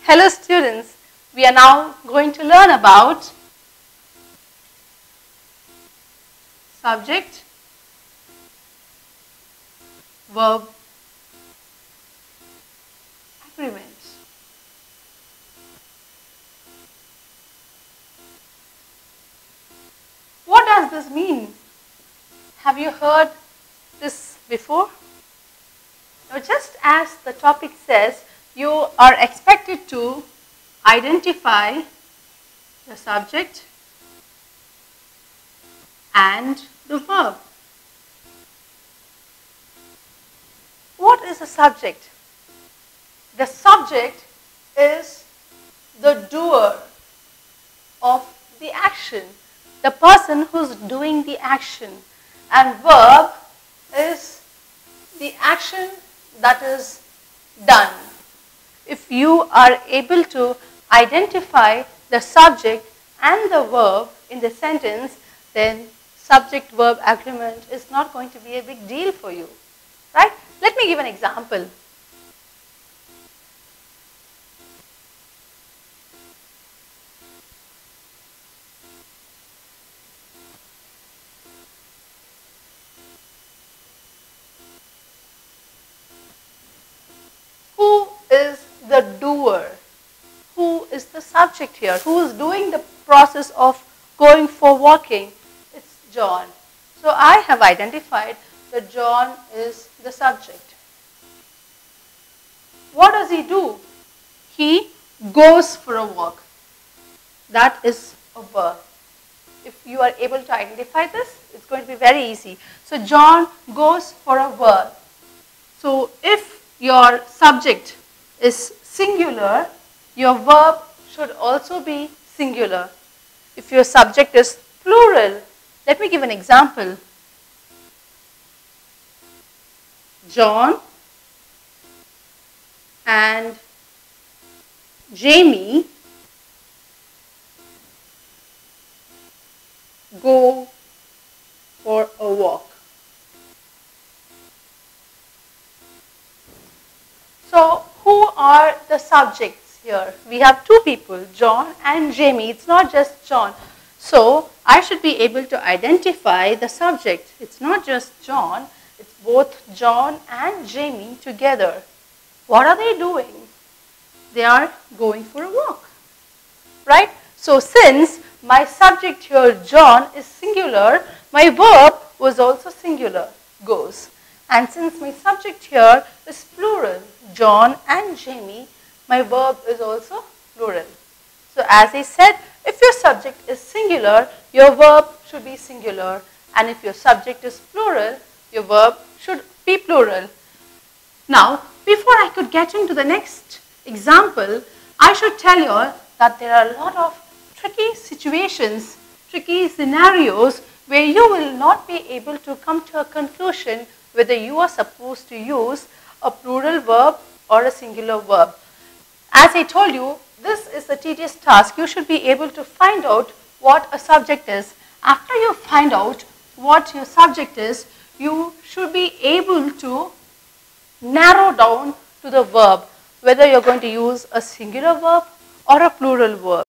Hello students, we are now going to learn about subject, verb, agreement. What does this mean? Have you heard this before? Now, just as the topic says, you are expected to identify the subject and the verb. What is a subject? The subject is the doer of the action, the person who's doing the action, and verb is the action that is done. If you are able to identify the subject and the verb in the sentence, then subject-verb agreement is not going to be a big deal for you, right? Let me give an example. Who is the doer? Who is the subject here? Who is doing the process of going for walking? It's John. So I have identified that John is the subject. What does he do? He goes for a walk. That is a verb. If you are able to identify this, it's going to be very easy. So John goes for a verb. So if your subject is singular, your verb should also be singular. If your subject is plural, let me give an example. John and Jamie go for a walk. So, who are the subjects here? We have two people, John and Jamie. It's not just John. So, I should be able to identify the subject. It's not just John. It's both John and Jamie together. What are they doing? They are going for a walk, right? So, since my subject here, John, is singular, my verb was also singular, goes. And since my subject here is plural, John and Jamie, my verb is also plural. So as I said, if your subject is singular, your verb should be singular. And if your subject is plural, your verb should be plural. Now, before I could get into the next example, I should tell you that there are a lot of tricky situations, tricky scenarios where you will not be able to come to a conclusion whether you are supposed to use a plural verb or a singular verb. As I told you, this is a tedious task. You should be able to find out what a subject is. After you find out what your subject is, you should be able to narrow down to the verb, whether you're going to use a singular verb or a plural verb.